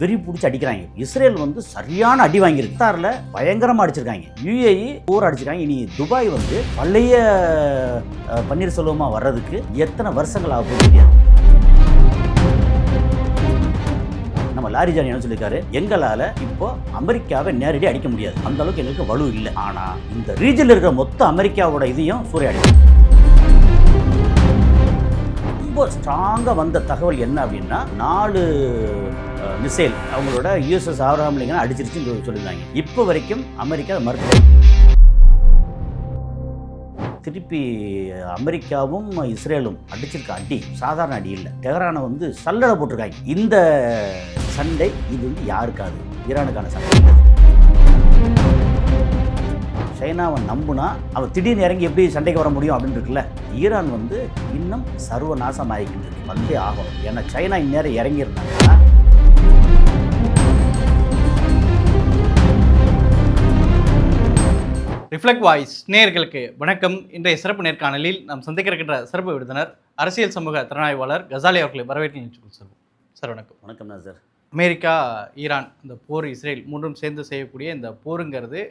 வெறி பிடிச்சி அடிக்கிறாங்க. இஸ்ரேல் வந்து சரியான அடி வாங்கியிருக்கு. கத்தாரில் பயங்கரமாக அடிச்சிருக்காங்க. யுஏஇ போர் அடிச்சிருக்காங்க. இனி துபாய் வந்து பழைய பன்னீர்செல்வமாக வர்றதுக்கு எத்தனை வருஷங்கள் ஆகும் தெரியாது. நம்ம லாரி ஜானி என்ன சொல்லியிருக்காரு, எங்களால் இப்போ அமெரிக்காவை நேரடி அடிக்க முடியாது, அந்த அளவுக்கு எங்களுக்கு வலு இல்லை. ஆனால் இந்த ரீஜனில் இருக்கிற மொத்த அமெரிக்காவோட இதையும் சூறையாடிக்கும். ரொம்ப ஸ்ட்ராங்காக வந்த தகவல் என்ன அப்படின்னா, 4 மிசைல் அவங்களோட யூஎஸ்எஸ் ஆப்ரஹாம் லிங்கன் அடிச்சிருச்சுன்னு சொல்லியிருந்தாங்க. இப்போ வரைக்கும் அமெரிக்கா மறுக்கலை. திருப்பி அமெரிக்காவும் இஸ்ரேலும் அடிச்சிருக்க அடி சாதாரண அடி இல்லை. டெஹரானை வந்து சல்லடை போட்டிருக்காங்க. இந்த சண்டை இது வந்து யாருக்காது, ஈரானுக்கான சண்டை இல்லை. சைனாவை நம்புனா அவன் திடீர்னு இறங்கி எப்படி சண்டைக்கு வர முடியும் அப்படின்னு இருக்குல்ல. ஈரான் வந்து இன்னும் சர்வநாசம் ஆகிக்கிட்டு வந்தே ஆகணும். ஏன்னா சைனா இந்நேரம் இறங்கியிருந்தாங்கன்னா ரிஃப்ளெக்ட் வாய்ஸ் நேயர்களுக்கு வணக்கம். இன்றைய சிறப்பு நேர்காணலில் நாம் சந்திக்கிற சிறப்பு விருந்தினர் அரசியல் சமூக திறனாய்வாளர் கசாலி அவர்களை வரவேற்று நினைச்சுக்கொள் சார். வணக்கம். வணக்கம் சார். அமெரிக்கா, ஈரான், இந்த போர், இஸ்ரேல் மூன்றும் சேர்ந்து செய்யக்கூடிய இந்த போருங்கிறது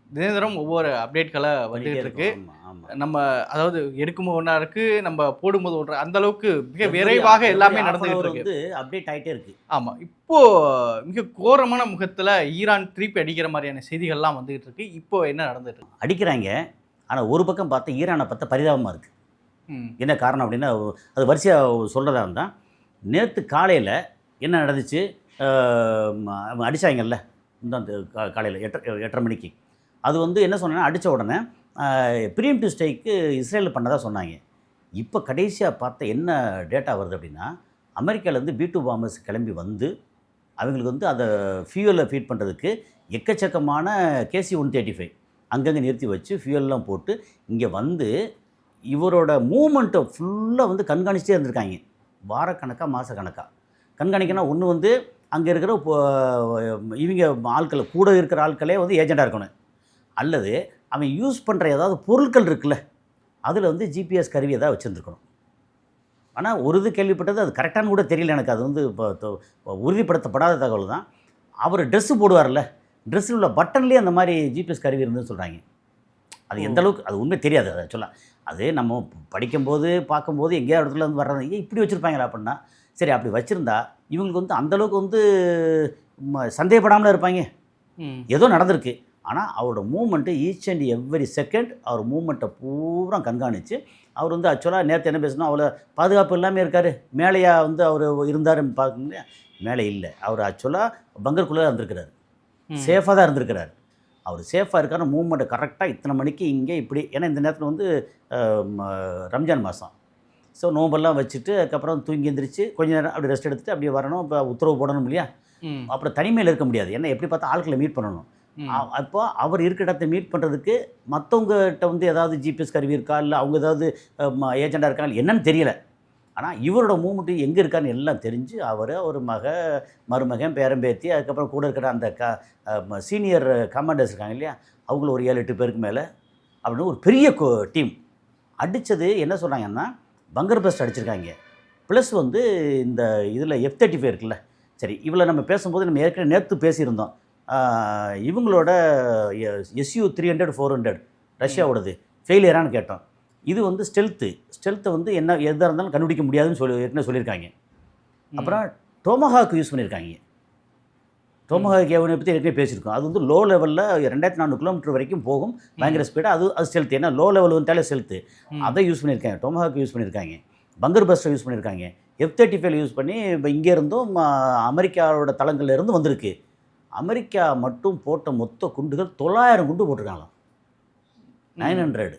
தினந்தரம் ஒவ்வொரு அப்டேட்களை வந்துட்டு இருக்கு. நம்ம அதாவது எடுக்கும்போது ஒன்றா இருக்கு, நம்ம போடும்போது ஒன்றா, அந்த அளவுக்கு மிக விரைவாக எல்லாமே நடந்துகிட்டு இருக்கு, அப்டேட் ஆகிட்டே இருக்கு. ஆமாம், இப்போ மிக கோரமான முகத்தில் ஈரான் திருப்பி அடிக்கிற மாதிரியான செய்திகள்லாம் வந்துகிட்டு இருக்கு. இப்போ என்ன நடந்துட்டு இருக்கு? அடிக்கிறாங்க. ஆனால் ஒரு பக்கம் பார்த்து ஈரானை பார்த்தா பரிதாபமாக இருக்குது. என்ன காரணம் அப்படின்னா, அது வரிசையாக சொல்கிறதா இருந்தால், நேற்று காலையில் என்ன நடந்துச்சு, அடித்தாங்கல்ல இந்த காலையில் 8:30 மணிக்கு. அது வந்து என்ன சொன்னேன்னா, அடித்த உடனே ப்ரீஎம்டிவ் ஸ்ட்ரைக்கு இஸ்ரேலில் பண்ணதாக சொன்னாங்க. இப்போ கடைசியாக பார்த்த என்ன டேட்டா வருது அப்படின்னா, அமெரிக்காவிலேருந்து B2 பாம்பர்ஸ் கிளம்பி வந்து அவங்களுக்கு வந்து அதை ஃபியூவலை ஃபீட் பண்ணுறதுக்கு எக்கச்சக்கமான KC-135 அங்கங்கே நிறுத்தி வச்சு ஃபியூவல்லாம் போட்டு இங்கே வந்து இவரோட மூமெண்ட்டை ஃபுல்லாக வந்து கண்காணிச்சிட்டே இருந்திருக்காங்க. வாரக்கணக்காக மாதக்கணக்காக கண்காணிக்கனா ஒன்று வந்து அங்கே இருக்கிற இவங்க ஆட்கள் கூட இருக்கிற ஆட்களே வந்து ஏஜெண்டாக இருக்கணும், அல்லது அவன் யூஸ் பண்ணுற ஏதாவது பொருட்கள் இருக்குல்ல அதில் வந்து GPS கருவி ஏதாவது வச்சுருந்துருக்கணும். ஆனால் ஒரு இது கேள்விப்பட்டது, அது கரெக்டானு கூட தெரியல எனக்கு. அது வந்து இப்போ உறுதிப்படுத்தப்படாத தகவல் தான். அவர் ட்ரெஸ்ஸு போடுவார்ல, ட்ரெஸ்ஸில் உள்ள பட்டன்லேயே அந்த மாதிரி GPS கருவி இருந்துன்னு சொல்கிறாங்க. அது எந்த அளவுக்கு அது உண்மை தெரியாது. அதை சொல்ல அது நம்ம படிக்கும்போது பார்க்கும்போது எங்கேயா இடத்துல வந்து வர்றது, இப்படி வச்சுருப்பாங்களா அப்படின்னா, சரி அப்படி வச்சுருந்தா இவங்களுக்கு வந்து அந்தளவுக்கு வந்து சந்தேகப்படாமலே இருப்பாங்க. ஏதோ நடந்திருக்கு. ஆனால் அவரோட movement each and every second அவர் மூமெண்ட்டை பூரா கண்காணித்து அவர் வந்து ஆக்சுவலாக நேற்று என்ன பேசணும், அவ்வளோ பாதுகாப்பு எல்லாமே இருக்கார். மேலேயா வந்து அவர் இருந்தாருன்னு பார்க்குங்க, மேலே இல்லை. அவர் ஆக்சுவலாக பங்கருக்குள்ளே தான் இருந்திருக்கிறார், சேஃபாக தான் இருந்திருக்கிறார். அவர் சேஃபாக இருக்கார். மூமெண்ட்டை கரெக்டாக இத்தனை மணிக்கு இங்கே இப்படி, ஏன்னா இந்த நேரத்தில் வந்து ரம்ஜான் மாதம், ஸோ நோம்பெல்லாம் வச்சுட்டு அதுக்கப்புறம் தூங்கி எந்திரிச்சு கொஞ்சம் நேரம் அப்படி ரெஸ்ட் எடுத்துகிட்டு அப்படியே வரணும். இப்போ உத்தரவு போடணும் இல்லையா, அப்புறம் தனிமையில் இருக்க முடியாது. ஏன்னா எப்படி பார்த்தா ஆட்களை மீட் பண்ணணும். அப்போ அவர் இருக்கிற இடத்த மீட் பண்ணுறதுக்கு மற்றவங்ககிட்ட வந்து ஏதாவது GPS கருவி இருக்கா, இல்லை அவங்க ஏதாவது ஏஜெண்டாக இருக்காங்க என்னன்னு தெரியல. ஆனால் இவரோட மூமெண்ட்டு எங்கே இருக்கான்னு எல்லாம் தெரிஞ்சு அவர் ஒரு மருமகன், பேரம்பேத்தி, அதுக்கப்புறம் கூட இருக்கிற அந்த சீனியர் கமாண்டர்ஸ் இருக்காங்க இல்லையா, அவங்கள ஒரு 7-8 பேருக்கு மேலே அப்படின்னு ஒரு பெரிய டீம் அடித்தது. என்ன சொல்கிறாங்கன்னா, பங்கர் பஸ்ட் அடிச்சிருக்காங்க. ப்ளஸ் வந்து இந்த இதில் F-35 இருக்குல்ல, சரி இவ்வளோ நம்ம பேசும்போது நம்ம ஏற்கனவே நேற்று பேசியிருந்தோம். இவங்களோட Su-300, 400 ரஷ்யாவோடது ஃபெயிலியரானு கேட்டோம். இது வந்து ஸ்டெல்த்தை வந்து என்ன எதாக இருந்தாலும் கண்டுபிடிக்க முடியாதுன்னு ஏற்கனவே சொல்லியிருக்காங்க. அப்புறம் டோமஹாக் யூஸ் பண்ணியிருக்காங்க. டோமஹாக் ஏவுகணை பற்றி ஏற்கனவே பேசியிருக்கோம். அது வந்து லோ லெவலில் 2400 கிலோமீட்டர் வரைக்கும் போகும், பயங்கர ஸ்பீடாக. அது ஸ்டெல்த்து. ஏன்னா லோ லெவல் வந்துட்டாலே ஸ்டெல்த்து. அதை யூஸ் பண்ணியிருக்காங்க. டோமஹாக் யூஸ் பண்ணியிருக்காங்க. பங்கர் பஸ்டர் யூஸ் பண்ணியிருக்காங்க. F-35 யூஸ் பண்ணி இப்போ இங்கே இருந்தும் அமெரிக்காவோட தளங்கள்ல இருந்து வந்திருக்கு. அமெரிக்கா மட்டும் போட்ட மொத்த குண்டுகள் 900 குண்டு போட்டிருக்காங்களாம், 900.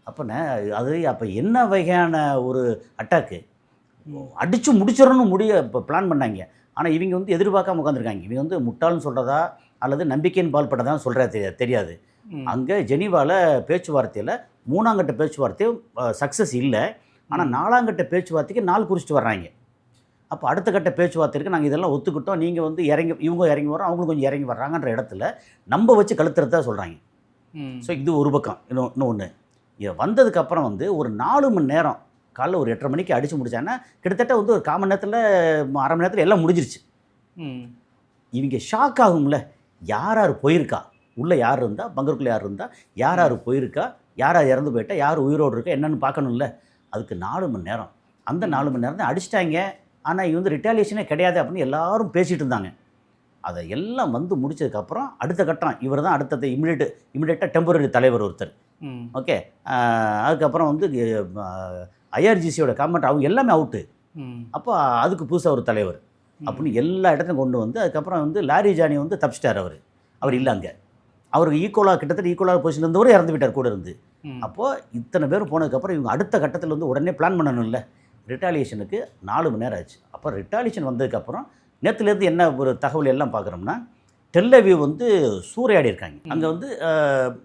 அப்போ என்ன வகையான ஒரு அட்டாக்கு, அடித்து முடிச்சிடணும்னு இப்போ பிளான் பண்ணாங்க. ஆனால் இவங்க வந்து எதிர்பார்க்காம உட்காந்துருக்காங்க. இவங்க வந்து முட்டாள்னு சொல்கிறதா அல்லது நம்பிக்கையின் பால் பட்டதான் சொல்கிறதா தெரியாது. அங்கே ஜெனீவாவில் பேச்சுவார்த்தையில் 3ஆம் கட்ட பேச்சுவார்த்தையும் சக்ஸஸ் இல்லை. ஆனால் 4ஆம் கட்ட பேச்சுவார்த்தைக்கு நாள் குறிச்சிட்டு வர்றாங்க. அப்போ அடுத்த கட்ட பேச்சுவார்த்தைக்கு நாங்கள் இதெல்லாம் ஒத்துக்கிட்டோம், நீங்கள் வந்து இவங்க இறங்கி வரோம், அவங்களும் கொஞ்சம் இறங்கி வர்றாங்கன்ற இடத்துல நம்ம வச்சு கழுத்துறதா சொல்கிறாங்க. ஸோ இது ஒரு பக்கம். இன்னொன்று, இதை வந்ததுக்கப்புறம் வந்து ஒரு 4 மணி நேரம் காலைல ஒரு 8:30 மணிக்கு அடித்து முடித்தாங்கன்னா கிட்டத்தட்ட வந்து ஒரு 1/4 மணி நேரத்தில், அரை மணி நேரத்தில் எல்லாம் முடிஞ்சிருச்சு. ம். இவங்க ஷாக் ஆகும்ல, யார் யார் போயிருக்கா, உள்ளே யார் இருந்தா, பங்கருக்குள்ளே யார் இருந்தா, யார் யார் போயிருக்கா, யார் யார் இறந்து போயிட்டா, யார் உயிரோடு இருக்கா என்னன்னு பார்க்கணும்ல. அதுக்கு 4 மணி நேரம். அந்த 4 மணி நேரம் தான் அடிச்சிட்டாங்க. ஆனால் இது வந்து ரிட்டாலியேஷனே கிடையாது அப்படின்னு எல்லாரும் பேசிகிட்டு இருந்தாங்க. அதை எல்லாம் வந்து முடிச்சதுக்கப்புறம் அடுத்த கட்டம் இவர் தான் அடுத்தது இமிடியேட்டாக டெம்பரரி தலைவர் ஒருத்தர். ம். ஓகே. அதுக்கப்புறம் வந்து ஐஆர்ஜிசியோட கமெண்ட் அவங்க எல்லாமே அவுட்டு. ம். அப்போ அதுக்கு புதுசாக ஒரு தலைவர் அப்படின்னு எல்லா இடத்துலையும் கொண்டு வந்து அதுக்கப்புறம் வந்து லாரி ஜானி வந்து தப்பிச்சிட்டார். அவர் இல்லை அங்கே. அவருக்கு கிட்டத்தட்ட ஈக்குவலாக பொசிஷன் இருந்தவரும் இறந்து விட்டார் கூட இருந்து. ம். அப்போது இத்தனை பேர் போனதுக்கப்புறம் இவங்க அடுத்த கட்டத்தில் வந்து உடனே பிளான் பண்ணணும்ல. ரிட்டாலியேஷனுக்கு 4 மணி நேரம் ஆச்சு. அப்போ ரிட்டாலியேஷன் வந்ததுக்கப்புறம் நேற்றுலேருந்து என்ன ஒரு தகவல் எல்லாம் பார்க்குறோம்னா, டெல்லவியூ வந்து சூறையாடி இருக்காங்க. அங்கே வந்து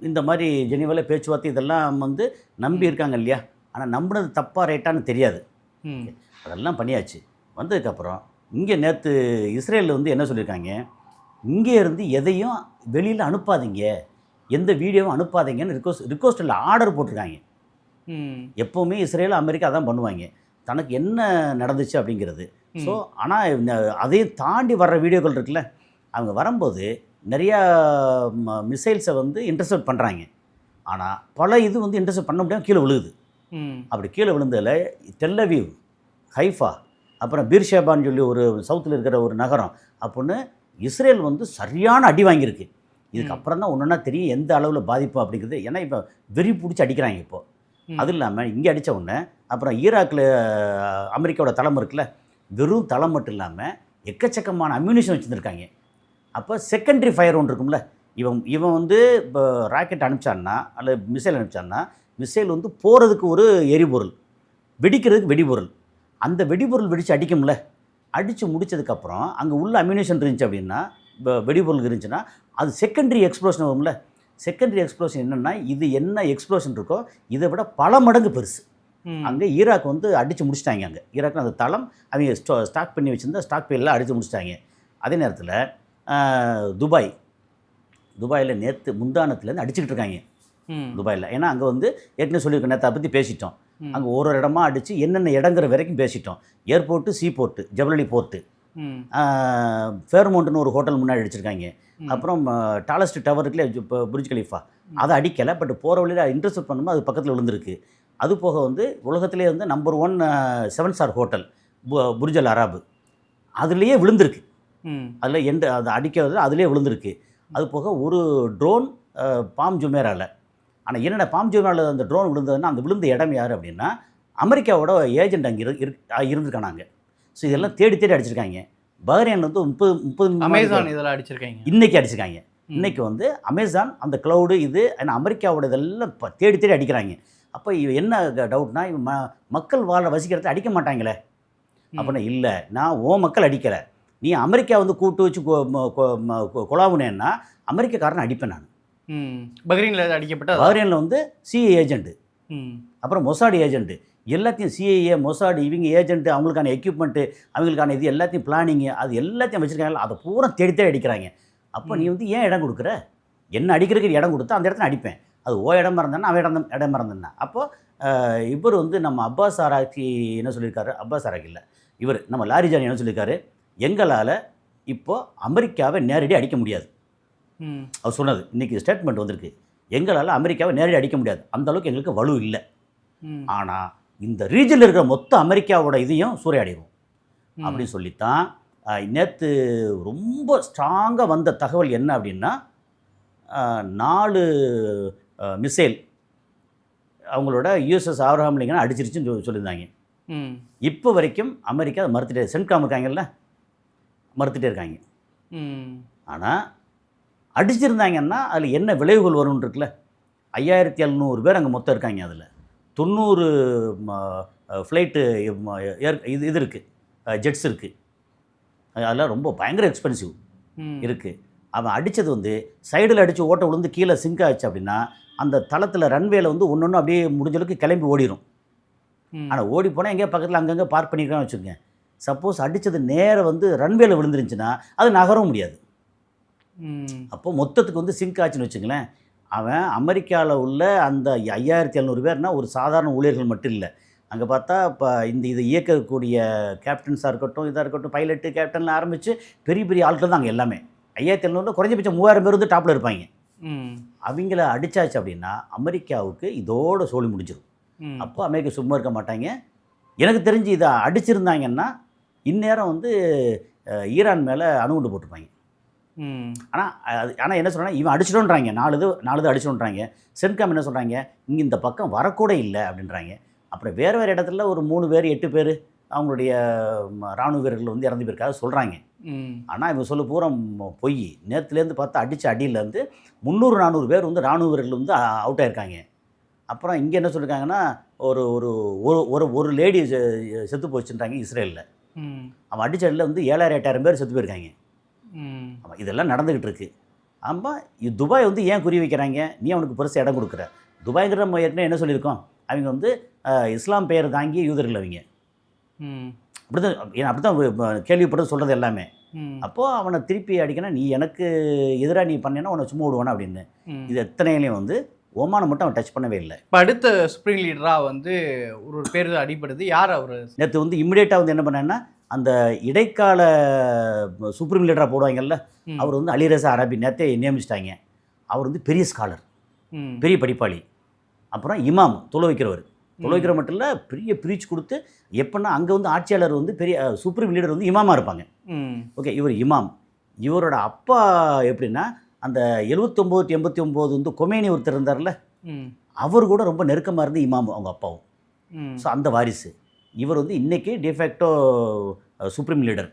இந்த மாதிரி ஜெனீவாவில் பேச்சுவார்த்தை இதெல்லாம் வந்து நம்பி இருக்காங்க இல்லையா. ஆனால் நம்பினது தப்பாக ரைட்டான்னு தெரியாது. ம். அதெல்லாம் பண்ணியாச்சு. வந்ததுக்கப்புறம் இங்கே நேற்று இஸ்ரேலில் வந்து என்ன சொல்லியிருக்காங்க, இங்கே இருந்து எதையும் வெளியில் அனுப்பாதீங்க, எந்த வீடியோவும் அனுப்பாதீங்கன்னு ரிக்வஸ்ட்டில் ஆர்டர் போட்டிருக்காங்க. ம். எப்போவுமே இஸ்ரேல் அமெரிக்கா தான் பண்ணுவாங்க, தனக்கு என்ன நடந்துச்சு அப்படிங்கிறது. ஸோ ஆனால் அதையும் தாண்டி வர்ற வீடியோக்கள் இருக்குல்ல, அவங்க வரும்போது நிறையா மிசைல்ஸை வந்து இன்டர்செப்ட் பண்ணுறாங்க. ஆனால் பல இது வந்து இன்டர்செப்ட் பண்ண முடியாமல் கீழே விழுகுது. அப்படி கீழே விழுந்ததில் டெல்லவியூ, ஹைஃபா, அப்புறம் பீர்ஷேபான்னு சொல்லி ஒரு சவுத்தில் இருக்கிற ஒரு நகரம் அப்படின்னு இஸ்ரேல் வந்து சரியான அடி வாங்கியிருக்கு. இதுக்கப்புறம் தான் ஒன்றுன்னா தெரியும் எந்த அளவில் பாதிப்பு அப்படிங்கிறது. ஏன்னா இப்போ வெறி பிடிச்சி அடிக்கிறாங்க இப்போது. அது இல்லாமல் இங்கே அடித்த உடனே அப்புறம் ஈராக்கில் அமெரிக்காவோட தளம் இருக்குல்ல, வெறும் தளம் மட்டும் இல்லாமல் எக்கச்சக்கமான அம்யூனிஷன் வச்சுருந்துருக்காங்க. அப்போ செகண்டரி ஃபயர் ஒன்று இருக்கும்ல, இவன் வந்து இப்போ ராக்கெட் அனுப்பிச்சான்னா அல்லது மிசைல் அனுப்பிச்சான்னா, மிசைல் வந்து போகிறதுக்கு ஒரு எரிபொருள், வெடிக்கிறதுக்கு வெடிபொருள். அந்த வெடிபொருள் வெடித்து அடிக்கும்ல, அடித்து முடித்ததுக்கப்புறம் அங்கே உள்ள அம்யூனிஷன் இருந்துச்சு அப்படின்னா, வெடிபொருள் இருந்துச்சுன்னா அது செகண்டரி எக்ஸ்ப்ளோஷன் வரும்ல. செகண்டரி எக்ஸ்ப்ளோஷன் என்னென்னா, இது என்ன எக்ஸ்ப்ளோஷன் இருக்கோ இதை விட பல மடங்கு பெருசு. அங்கே ஈராக் வந்து அடித்து முடிச்சிட்டாங்க. அங்கே ஈராக்கில் அந்த தளம் அவங்க ஸ்டாக் பண்ணி வச்சுருந்தா ஸ்டாக் பீரியெலாம் அடித்து முடிச்சிட்டாங்க. அதே நேரத்தில் துபாயில் நேற்று முந்தானத்துலேருந்து அடிச்சுக்கிட்டு இருக்காங்க துபாயில். ஏன்னா அங்கே வந்து ஏற்கனவே சொல்லியிருக்கோம், நேற்று அதை பற்றி பேசிட்டோம். அங்கே ஒரு இடமா அடித்து என்னென்ன இடங்கிற வரைக்கும் பேசிட்டோம். ஏர்போர்ட்டு, சீ போர்ட்டு, ஜபலலி போர்ட்டு, ஃபேர்மௌண்ட்னு ஒரு ஹோட்டல் முன்னாடி அடிச்சிருக்காங்க. அப்புறம் டாலஸ்ட் டவர் இருக்குல்ல, இப்போ புர்ஜ் கலீஃபா, அதை அடிக்கலை. பட் போகிற வழியில் இன்டர்செப்ட் பண்ணும்போது அது பக்கத்தில் விழுந்திருக்கு. அது போக வந்து உலகத்திலே வந்து number 1 7 star hotel Burj Al Arab, அதுலேயே விழுந்திருக்கு. அதில் அதை அடிக்கிறது அதுலேயே விழுந்திருக்கு. அது போக ஒரு ட்ரோன் பாம் ஜுமேராவில். ஆனால் என்னென்ன பாம் ஜுமேராவில் அந்த ட்ரோன் விழுந்ததுன்னா, அந்த விழுந்த இடம் யார் அப்படின்னா அமெரிக்காவோட ஏஜென்ட் அங்கே இருந்திருக்கானாங்க. ஸோ இதெல்லாம் தேடி அடிச்சிருக்காங்க. பஹ்ரைன் வந்து 30 அமேசான் இதெல்லாம் அடிச்சிருக்காங்க. இன்றைக்கி அடிச்சிருக்காங்க. இன்றைக்கி வந்து அமேசான், அந்த க்ளவுடு, இது ஏன்னா அமெரிக்காவோட இதெல்லாம் தேடி அடிக்கிறாங்க. அப்போ என்ன டவுட்னா, மக்கள் வசிக்கிறத அடிக்க மாட்டாங்களே அப்படின்னா, இல்லை நான் மக்கள் அடிக்கலை, நீ அமெரிக்கா வந்து கூட்டு வச்சு கொலாவுனேன்னா அமெரிக்காக்காரனை அடிப்பேன் நான். பஹ்ரைனில் அடிக்கப்பட்ட பஹ்ரைனில் வந்து சிஏ ஏஜென்ட்டு, அப்புறம் மொசாடு ஏஜென்ட்டு, எல்லாத்தையும் சிஏஏ மொசாடு இவங்க ஏஜென்ட்டு, அவங்களுக்கான எக்யூப்மெண்ட்டு, அவங்களுக்கான இது எல்லாத்தையும் பிளானிங்கு, அது எல்லாத்தையும் வச்சுருக்காங்க. அதை பூரா தேடி அடிக்கிறாங்க. அப்போ நீ வந்து ஏன் இடம் கொடுக்குற? என்ன அடிக்கிறதுக்கு இடம் கொடுத்தா அந்த இடத்துல அடிப்பேன். அது இடமா இருந்தானா அவன் இடமா இருந்தா. அப்போது இவர் வந்து நம்ம அப்பாஸ் ஆராய்ச்சி என்ன சொல்லியிருக்காரு, அப்பாஸ் ஆராய்ச்சி இல்லை, இவர் நம்ம லாரிஜானி என்ன சொல்லியிருக்காரு, எங்களால் இப்போது அமெரிக்காவை நேரடி அடிக்க முடியாது. அவர் சொன்னது இன்றைக்கி ஸ்டேட்மெண்ட் வந்திருக்கு, எங்களால் அமெரிக்காவை நேரடி அடிக்க முடியாது, அந்தளவுக்கு எங்களுக்கு வலு இல்லை. ஆனால் இந்த ரீஜனில் இருக்கிற மொத்த அமெரிக்காவோட இதையும் சூறையாடிடுவோம் அப்படின்னு சொல்லித்தான் நேற்று ரொம்ப ஸ்ட்ராங்காக வந்த தகவல் என்ன அப்படின்னா, 4 மிசைல் அவங்களோட யூஎஸ்எஸ் ஆப்ரஹாம் லிங்கன் அடிச்சிருச்சுன்னு சொல்லியிருந்தாங்க. இப்போ வரைக்கும் அமெரிக்கா அதை மறுத்துட்டே, சென்காம் இருக்காங்கல்ல, மறுத்துட்டே இருக்காங்க. ஆனால் அடிச்சிருந்தாங்கன்னா அதில் என்ன விளைவுகள் வரும்னு இருக்குல்ல. 5700 பேர் அங்கே மொத்தம் இருக்காங்க. அதில் 90 ஃப்ளைட்டு இது இருக்குது, ஜெட்ஸ் இருக்குது. அதெல்லாம் ரொம்ப பயங்கர எக்ஸ்பென்சிவ் இருக்குது. அவன் அடித்தது வந்து சைடில் அடித்து ஓட்ட விழுந்து கீழே சிங்க் ஆச்சு அப்படின்னா, அந்த தளத்தில் ரன்வேல வந்து ஒன்று அப்படியே முடிஞ்சளவுக்கு கிளம்பி ஓடிடும். ஆனால் ஓடி போனால் எங்கேயா பக்கத்தில் அங்கங்கே பார்க் பண்ணிக்கிறான்னு வச்சுக்கோங்க. சப்போஸ் அடித்தது நேராக வந்து ரன்வேல விழுந்துருந்துச்சுன்னா அது நகரவும் முடியாது. அப்போது மொத்தத்துக்கு வந்து சிங்க் ஆச்சுன்னு வச்சுங்களேன். அவன் அமெரிக்காவில் உள்ள அந்த 5700 பேர்னால் ஒரு சாதாரண ஊழியர்கள் மட்டும் இல்லை, அங்கே பார்த்தா இப்போ இது இயக்கக்கூடிய கேப்டன்ஸாக இருக்கட்டும், இதாக இருக்கட்டும், பைலட்டு, கேப்டன்லாம் ஆரம்பித்து பெரிய பெரிய ஆட்கள் தான் அங்கே எல்லாமே. 5700 குறைஞ்சபட்சம் 3000 பேர் வந்து டாப்பில் இருப்பாங்க. அவங்கள அடித்தாச்சு அப்படின்னா அமெரிக்காவுக்கு இதோட சோழி முடிஞ்சிடும். அப்போ அமெரிக்கா சும்மா இருக்க மாட்டாங்க. எனக்கு தெரிஞ்சு இதை அடிச்சிருந்தாங்கன்னா இந்நேரம் வந்து ஈரான் மேலே அணுகுண்டு போட்டிருப்பாங்க. ஆனால் என்ன சொல்கிறாங்க, இவன் அடிச்சிடோன்றாங்க, 4 அடிச்சிடோன்றாங்க. சென்காம் என்ன சொல்கிறாங்க, இங்கே இந்த பக்கம் வரக்கூட இல்லை அப்படின்றாங்க. அப்புறம் வேறு இடத்துல ஒரு 3 பேர் 8 பேர் அவங்களுடைய இராணுவ வீரர்கள் வந்து இறந்து போயிருக்காங்க சொல்கிறாங்க. ஆனால் இவங்க சொல்ல பூரா பொய். நேற்றுலேருந்து பார்த்தா அடித்த அடியிலேருந்து 300-400 பேர் வந்து இராணுவ வீரர்கள் வந்து அவுட் ஆகிருக்காங்க. அப்புறம் இங்கே என்ன சொல்லியிருக்காங்கன்னா, ஒரு ஒரு ஒரு ஒரு லேடி செத்து போச்சுன்றாங்க இஸ்ரேலில். அவன் அடித்த அடியில் வந்து 7000-8000 பேர் செத்து போயிருக்காங்க. ஆமாம், இதெல்லாம் நடந்துக்கிட்டு இருக்கு. ஆமாம், துபாய் வந்து ஏன் குறி வைக்கிறாங்க, நீ அவனுக்கு பெருசாக இடம் கொடுக்குற. துபாய்ங்கிற நம்ம ஏற்கனவே என்ன சொல்லியிருக்கோம், அவங்க வந்து இஸ்லாம் பெயர் தாங்கி யூதர்கள் அவங்க. அப்படி தான் கேள்விப்பட்டு சொல்கிறது எல்லாமே. அப்போது அவனை திருப்பி அடிக்கணும், நீ எனக்கு எதிராக நீ பண்ணேன்னா உன்னை சும்மா விடுவானா அப்படின்னு. இது எத்தனையிலையும் வந்து ஓமானை மட்டும் அவன் டச் பண்ணவே இல்லை. இப்போ அடுத்த சுப்ரீம் லீடராக வந்து ஒரு பேர் அடிப்படுது, யார் அவர்? நேற்று வந்து இம்மிடியேட்டாக வந்து என்ன பண்ணேன்னா, அந்த இடைக்கால சுப்ரீம் லீடராக போடுவாங்கல்ல, அவர் வந்து அலிரசா அரபி நேற்றே நியமிச்சிட்டாங்க. அவர் வந்து பெரிய ஸ்காலர், பெரிய படிப்பாளி. அப்புறம் இமாம், தொழு வைக்கிறவர். தொழு வைக்கிற மட்டும் இல்லை, பெரிய பிரீச் கொடுத்து எப்படின்னா அங்கே வந்து ஆட்சியாளர் வந்து பெரிய சுப்ரீம் லீடர் வந்து இமாமாக இருப்பாங்க. ஓகே, இவர் இமாம். இவரோட அப்பா எப்படின்னா, அந்த 79-89 வந்து கொமேனி ஒருத்தர் இருந்தார்ல, அவர் கூட ரொம்ப நெருக்கமாக இருந்து இமாம் அவங்க அப்பாவும். ஸோ அந்த வாரிசு இவர் வந்து இன்றைக்கி டிஃபேக்டோ சுப்ரீம் லீடர்.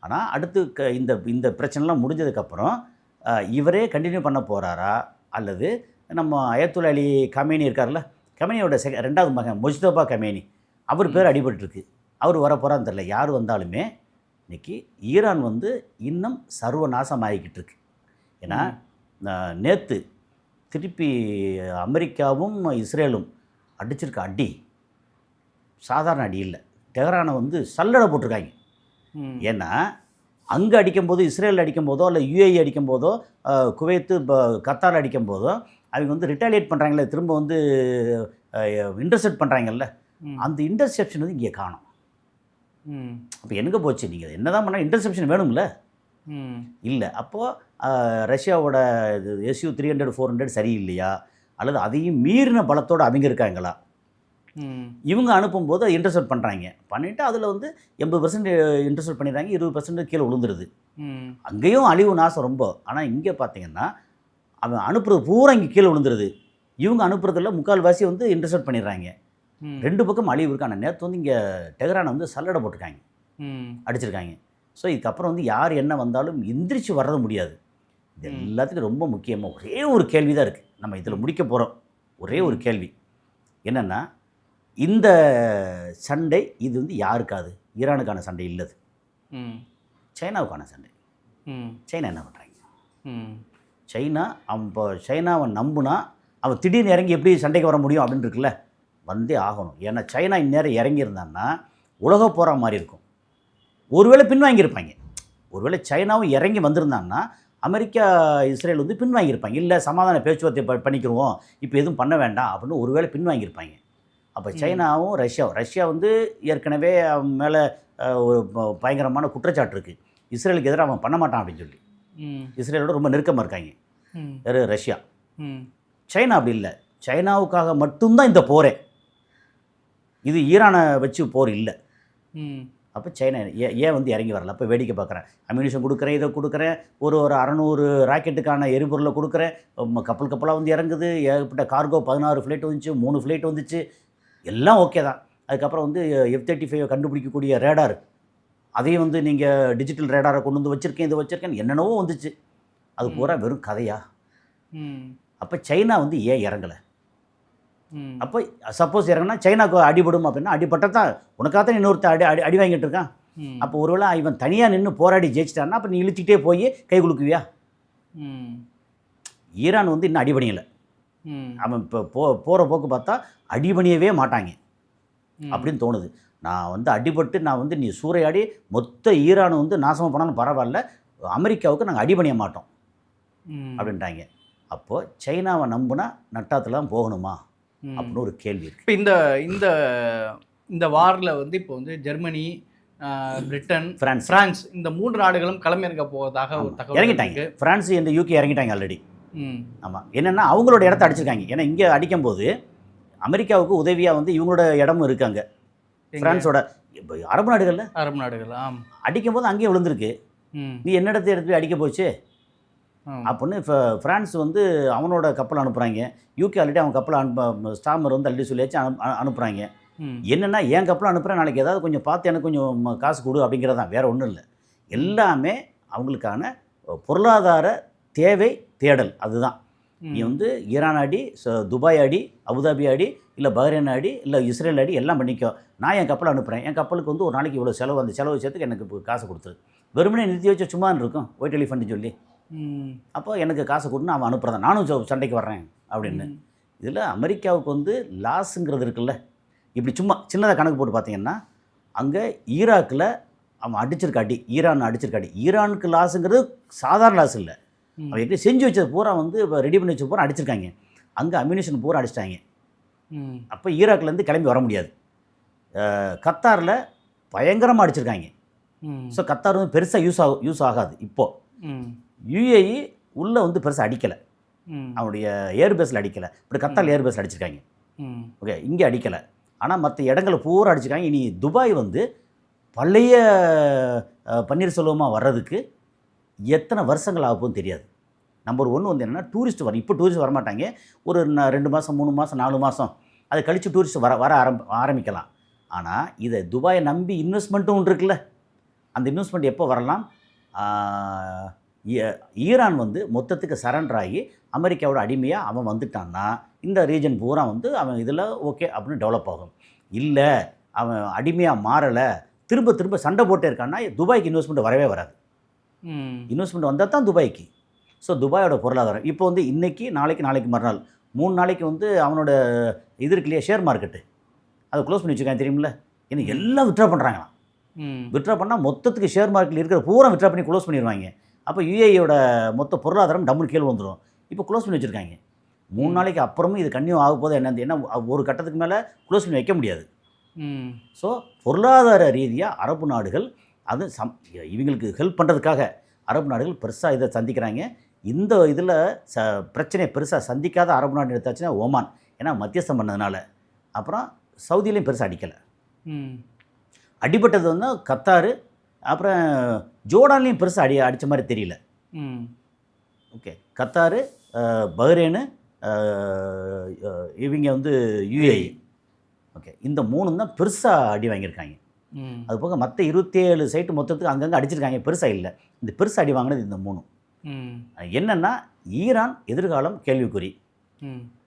ஆனால் அடுத்து இந்த பிரச்சனைலாம் முடிஞ்சதுக்கப்புறம் இவரே கண்டினியூ பண்ண போகிறாரா, அல்லது நம்ம அயத்துல் அலி கமேனி இருக்கார்ல, கமேனியோட 2வது மகன் முஜ்தபா கமேனி, அவர் பேர் அடிபட்டுருக்கு. அவர் வர போகிறான்னு தெரில. யார் வந்தாலுமே இன்றைக்கி ஈரான் வந்து இன்னும் சர்வநாசமாகிக்கிட்டு இருக்கு. ஏன்னா நேற்று திருப்பி அமெரிக்காவும் இஸ்ரேலும் அடிச்சிருக்க அடி சாதாரண அடி இல்லை. டெஹரானை வந்து சல்லடை போட்டிருக்காங்க. ஏன்னா அங்கே அடிக்கும்போது, இஸ்ரேலில் அடிக்கும்போதோ இல்லை யுஏஇ அடிக்கும்போதோ, குவைத்து கத்தார் அடிக்கும்போதோ அவங்க வந்து ரிட்டாலியேட் பண்ணுறாங்களே, திரும்ப வந்து இன்டர்செப்ட் பண்ணுறாங்கல்ல, அந்த இன்டர்செப்ஷன் வந்து இங்கே காணும். அப்போ எங்கே போச்சு, நீங்கள் என்ன தான் பண்ணால் இன்டர்செப்ஷன் வேணும்ல, இல்லை. அப்போது ரஷ்யாவோட SU-300 400 சரியில்லையா, அல்லது அதையும் மீறின பலத்தோடு அவங்க இருக்காங்களா, இவங்க அனுப்பும்போது இன்டர்செப்ட் பண்ணுறாங்க. பண்ணிவிட்டு அதில் வந்து 80% இன்டர்செப்ட் பண்ணிடுறாங்க, 20% கீழே விழுந்துருது. அங்கேயும் அழிவு நாசம் ரொம்ப. ஆனால் இங்கே பார்த்தீங்கன்னா அவன் அனுப்புறது பூரா இங்கே கீழே விழுந்துருது. இவங்க அனுப்புறதில்ல, முக்கால்வாசி வந்து இன்டர்செப்ட் பண்ணிடுறாங்க. 2 பக்கம் அழிவு இருக்கான. நேற்று வந்து இங்கே டெஹரானை வந்து சல்லடை போட்டிருக்காங்க, அடிச்சிருக்காங்க. ஸோ இதுக்கப்புறம் வந்து யார் என்ன வந்தாலும் எந்திரிச்சு வர்றது முடியாது. இது எல்லாத்துக்கும் ரொம்ப முக்கியமாக ஒரே ஒரு கேள்வி தான் இருக்குது. நம்ம இதில் முடிக்க போகிறோம். ஒரே ஒரு கேள்வி என்னென்னா, இந்த சண்டை இது வந்து யாருக்காது? ஈரானுக்கான சண்டை இல்லது, சைனாவுக்கான சண்டை. சைனா என்ன பண்ணுறாங்க? சைனா சைனாவை நம்புனா அவன் திடீர்னு இறங்கி எப்படி சண்டைக்கு வர முடியும் அப்படின்னு இருக்குல்ல, வந்தே ஆகணும். ஏன்னா சைனா இந்நேரம் இறங்கியிருந்தான்னா உலக போகிற மாதிரி இருக்கும். ஒருவேளை பின்வாங்கியிருப்பாங்க. ஒருவேளை சைனாவும் இறங்கி வந்திருந்தாங்கன்னா அமெரிக்கா இஸ்ரேல் வந்து பின்வாங்கியிருப்பாங்க. இல்லை, சமாதான பேச்சுவார்த்தை பண்ணிக்கிறோம், இப்போ எதுவும் பண்ண வேண்டாம் அப்படின்னு ஒருவேளை பின்வாங்கியிருப்பாங்க. அப்போ சைனாவும் ரஷ்யா வந்து ஏற்கனவே அவன் மேலே ஒரு பயங்கரமான குற்றச்சாட்டு இருக்குது. இஸ்ரேலுக்கு எதிராக அவன் பண்ண மாட்டான் அப்படின்னு சொல்லி இஸ்ரேலோட ரொம்ப நெருக்கமாக இருக்காங்க வேறு ரஷ்யா. சைனா அப்படி இல்லை, சைனாவுக்காக மட்டும்தான் இந்த போரே, இது ஈரானை வச்சு போர் இல்லை. அப்போ சைனா ஏன் வந்து இறங்கி வரல? அப்போ வேடிக்கை பார்க்குறேன், அம்யூனிஷன் கொடுக்குறேன், இதை கொடுக்குறேன், ஒரு 600 ராக்கெட்டுக்கான எரிபொருளை கொடுக்குறேன், கப்பலாக வந்து இறங்குது, ஏகப்பட்ட கார்கோ 16 ஃப்ளைட் வந்துச்சு, 3 ஃப்ளைட் வந்துச்சு, எல்லாம் ஓகே தான். அதுக்கப்புறம் வந்து F-35 கண்டுபிடிக்கக்கூடிய ரேடார், அதையும் வந்து நீங்கள் டிஜிட்டல் ரேடாரை கொண்டு வந்து வச்சுருக்கேன், இது வச்சுருக்கேன், என்னென்னவோ வந்துச்சு. அது பூரா வெறும் கதையா? அப்போ சைனா வந்து ஏன் இறங்கலை? அப்போ சப்போஸ் இறங்கினா சைனாவுக்கு அடிபடும் அப்படின்னா, அடிபட்டதான் உனக்காகத்தான் இன்னொருத்த அடி வாங்கிட்டு இருக்கான். அப்போ ஒருவேளை இவன் தனியாக நின்று போராடி ஜெயிச்சிட்டான்னா அப்போ நீ இழுச்சிக்கிட்டே போய் கை கொடுக்குவியா? ஈரான் வந்து இன்னும் அடிபணியலை. அவன் இப்போ போகிற போக்கு பார்த்தா அடிபணியவே மாட்டாங்க அப்படின்னு தோணுது. நான் வந்து அடிபட்டு நான் வந்து நீ சூறையாடி மொத்த ஈரான் வந்து நாசமாக போனாலும் பரவாயில்ல, அமெரிக்காவுக்கு நாங்கள் அடிபணிய மாட்டோம். அப்படின்ட்டாங்க. அப்போது சைனாவை நம்புனா நட்டாத்துலாம் போகணுமா? அப்படின்னு ஒரு கேள்வி இருக்குது. இப்போ இந்த இந்த இந்த வாரில் வந்து இப்போ வந்து ஜெர்மனி, பிரிட்டன், பிரான்ஸ் இந்த 3 நாடுகளும் களமிறங்க போவதாக ஒரு தகவல் இறங்கிட்டாங்க. பிரான்ஸ் இந்த யூகே இறங்கிட்டாங்க ஆல்ரெடி. ஆமாம், என்னென்னா அவங்களோட இடத்த அடிச்சிருக்காங்க. ஏன்னா இங்கே அடிக்கும்போது அமெரிக்காவுக்கு உதவியாக வந்து இவங்களோட இடமும் இருக்காங்க. பிரான்ஸோட அரபு நாடுகள் அடிக்கும்போது அங்கேயே விழுந்திருக்கு. நீ என்னிடத்தை எடுத்து போய் அடிக்க போச்சு அப்படின்னு இப்போ ஃப்ரான்ஸ் வந்து அவனோட கப்பல் அனுப்புகிறாங்க. யூகே ஆல்ரெடி அவன் கப்பலை ஸ்டாமர் வந்து அள்ளி சொல்லியாச்சு அனுப்புகிறாங்க. என்னென்னா என் கப்பலை அனுப்புகிறேன், நாளைக்கு ஏதாவது கொஞ்சம் பார்த்து எனக்கு கொஞ்சம் காசு கொடு அப்படிங்கிறதான், வேறு ஒன்றும் இல்லை. எல்லாமே அவங்களுக்கான பொருளாதார தேவை தேடல். அதுதான். நீ வந்து ஈரான் அடி, துபாய் அடி, அபுதாபி அடி, இல்லை பஹ்ரைன் அடி, இல்லை இஸ்ரேல் அடி, எல்லாம் பண்ணிக்கோ. நான் என் கப்பலை அனுப்புகிறேன், என் கப்பலுக்கு வந்து ஒரு நாளைக்கு இவ்வளோ செலவு, அந்த செலவு சேர்த்துக்கு எனக்கு காசு கொடுத்துரு. வெறுமனே நிறுத்தி வச்சு சும்மா இருக்கும் ஒயிட் எலிஃபண்ட்னு சொல்லி. அப்போ எனக்கு காசு கொடுன்னு அவன் அனுப்புகிறதான், நானும் சண்டைக்கு வர்றேன் அப்படின்னு. இதில் அமெரிக்காவுக்கு வந்து லாஸுங்கிறது இருக்குல்ல. இப்படி சும்மா சின்னதாக கணக்கு போட்டு பார்த்தீங்கன்னா, அங்கே ஈராக்கில் அவன் அடிச்சிருக்க அடி, ஈரான் அடிச்சிருக்க அடி. ஈரானுக்கு லாஸுங்கிறது சாதாரண லாஸ் இல்லை. அவன் எப்படி செஞ்சு வச்சது பூரா வந்து இப்போ ரெடி பண்ணி வச்ச பூரா அடிச்சிருக்காங்க. அங்கே அம்யூனிஷன் பூரா அடிச்சிட்டாங்க. அப்போ ஈராக்லேருந்து கிளம்பி வர முடியாது. கத்தாரில் பயங்கரமாக அடிச்சிருக்காங்க. ஸோ கத்தார் வந்து பெருசாக யூஸ் ஆகாது இப்போது. யுஏஇ உள்ளே வந்து பெருசாக அடிக்கலை, அவனுடைய ஏர்பேஸில் அடிக்கலை. இப்படி கத்தாரில் ஏர்பேஸில் அடிச்சிருக்காங்க. ஓகே, இங்கே அடிக்கலை. ஆனால் மற்ற இடங்களை பூரா அடிச்சிருக்காங்க. இனி துபாய் வந்து பழைய பன்னீர்செல்வமாக வர்றதுக்கு எத்தனை வருஷங்கள் ஆகும்னு தெரியாது. நம்பர் 1 வந்து என்னென்னா டூரிஸ்ட் வரும். இப்போ டூரிஸ்ட் வரமாட்டாங்க. ஒரு 2 மாதம் 3 மாதம் 4 மாதம் அதை கழித்து டூரிஸ்ட் வர ஆரம்பிக்கலாம். ஆனால் இதை துபாயை நம்பி இன்வெஸ்ட்மெண்ட்டும் ஒன்று இருக்குல்ல. அந்த இன்வெஸ்ட்மெண்ட் எப்போ வரலாம்? ஈரான் வந்து மொத்தத்துக்கு சரண்டர் ஆகி அமெரிக்காவோட அடிமையாக அவன் வந்துட்டான்னா இந்த ரீஜன் பூரா வந்து அவன் இதில் ஓகே அப்படின்னு டெவலப் ஆகும். இல்லை அவன் அடிமையாக மாறலை, திரும்ப சண்டை போட்டே இருக்கான்னா துபாய்க்கு இன்வெஸ்ட்மெண்ட் வரவே வராது. இன்வெஸ்ட்மெண்ட் வந்தால் தான் துபாய்க்கு. ஸோ துபாயோட பொருளாதாரம் இப்போ வந்து இன்றைக்கி நாளைக்கு மறுநாள் 3 நாளைக்கு வந்து அவனோட இது இருக்கு இல்லையா, ஷேர் மார்க்கெட்டு, அதை க்ளோஸ் பண்ணி வச்சுருக்காங்க தெரியுமில்ல. ஏன்னா எல்லாம் விட்ரா பண்ணுறாங்களாம். விட்ரா பண்ணால் மொத்தத்துக்கு ஷேர் மார்க்கெட்டில் இருக்கிற பூரா விட்ரா பண்ணி க்ளோஸ் பண்ணிடுவாங்க. அப்போ யுஏஇயோட மொத்த பொருளாதாரம் டம்னு கீழே வந்துடும். இப்போ க்ளோஸ் பண்ணி வச்சுருக்காங்க. 3 நாளைக்கு அப்புறமும் இது கன்னியூ ஆக போது என்னது, ஏன்னா ஒரு கட்டத்துக்கு மேலே க்ளோஸ் பண்ணி வைக்க முடியாது. ஸோ பொருளாதார ரீதியாக அரபு நாடுகள் அது இவங்களுக்கு ஹெல்ப் பண்ணுறதுக்காக அரபு நாடுகள் பெருசாக இதை சந்திக்கிறாங்க. இந்த இதில் பிரச்சனையை பெருசாக சந்திக்காத அரபு நாடு எடுத்தாச்சுன்னா ஓமான், ஏன்னா மத்தியஸ்தம் பண்ணதுனால. அப்புறம் சவுதியிலையும் பெருசாக அடிக்கலை. அடிபட்டது வந்து கத்தாரு, அப்புறம் ஜோர்டான்லேயும் பெருசாக அடித்த மாதிரி தெரியல. ஓகே, கத்தாரு, பஹ்ரைனு, இவங்க வந்து யுஏஇ. ஓகே, இந்த 3 தான் பெருசாக அடி வாங்கியிருக்காங்க. அது போக மற்ற 27 சைட்டு மொத்தத்துக்கு அங்கங்கே அடிச்சிருக்காங்க, பெருசாக இல்லை. இந்த பெருசாக அடி வாங்கினது இந்த 3. என்னென்னா ஈரான் எதிர்காலம் கேள்விக்குறி.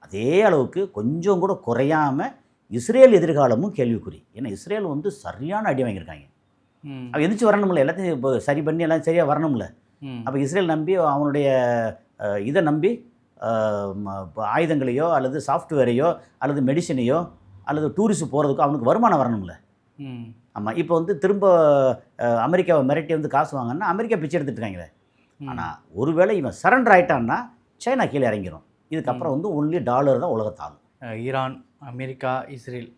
அதே அளவுக்கு கொஞ்சம் கூட குறையாமல் இஸ்ரேல் எதிர்காலமும் கேள்விக்குறி. ஏன்னா இஸ்ரேல் வந்து சரியான அடி வாங்கியிருக்காங்க. அவன் எந்திரிச்சு வரணும்ல, எல்லாத்தையும் இப்போ சரி பண்ணி எல்லாம் சரியாக வரணும்ல. அப்போ இஸ்ரேல் நம்பி அவனுடைய இதை நம்பி ஆயுதங்களையோ அல்லது சாஃப்ட்வேரையோ அல்லது மெடிசனையோ அல்லது டூரிஸ்ட் போகிறதுக்கோ அவனுக்கு வருமானம் வரணும்ல. ஆமாம், இப்போ வந்து திரும்ப அமெரிக்காவை மிரட்டி வந்து காசு வாங்கன்னா அமெரிக்கா பிச்சை எடுத்துட்டுருக்காங்களே. ஆனால் ஒருவேளை இவன் சரண்டர் ஆகிட்டான்னா சைனா கீழே இறங்கிடும். இதுக்கப்புறம் வந்து ஒன்லி டாலர் தான் உலகத்தாகும். ஈரான், அமெரிக்கா, இஸ்ரேல்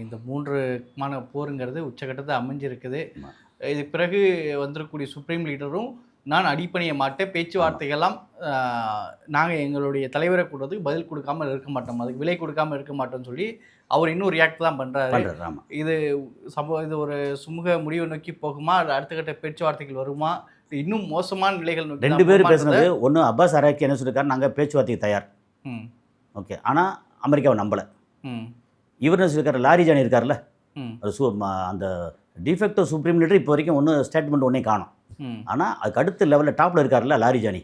இந்த 3மான போருங்கிறது உச்சகட்டத்தை அமைஞ்சிருக்குது. இதுக்கு பிறகு வந்திருக்கக்கூடிய சுப்ரீம் லீடரும் நான் அடிப்பணிய மாட்டேன், பேச்சுவார்த்தைகள்லாம் நாங்கள் எங்களுடைய தலைவரை கூடுறதுக்கு பதில் கொடுக்காமல் இருக்க மாட்டோம், அதுக்கு விலை கொடுக்காமல் இருக்க மாட்டோம்னு சொல்லி அவர் இன்னும் ரியாக்ட் தான் பண்ணுறாரு. இது இது ஒரு சுமூக முடிவை நோக்கி போகுமா, அடுத்த கட்ட பேச்சுவார்த்தைகள் வருமா, இன்னும் மோசமான நிலைகள் நோக்கி? 2 பேரும் பேசுனது ஒன்று. அப்பாஸ் அராக்சி என்ன சொல்லியிருக்காரு, நாங்கள் பேச்சுவார்த்தைக்கு தயார். ஓகே, ஆனால் அமெரிக்காவை நம்பலை. இவர் என்ன சொல்லியிருக்காரு, லாரி ஜானி இருக்கார்ல, அந்த டிஃபெக்டோ சுப்ரீம் லீடர் இப்போ வரைக்கும் ஒன்றும் ஸ்டேட்மெண்ட் ஒன்றே காணும். ஆனால் அதுக்கு அடுத்த லெவலில் டாப்பில் இருக்கார்ல லாரிஜானி,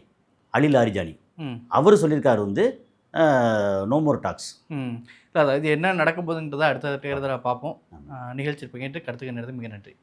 அலி லாரிஜானி, அவர் சொல்லியிருக்காரு வந்து நோ மோர் டாக்ஸ். இல்லை, இது என்ன நடக்க போகுதுன்றதை அடுத்த தேர்தலை பார்ப்போம். நிகழ்ச்சி பங்கேற்று கருத்துக்கு நேரத்துக்கு மிக நன்றி.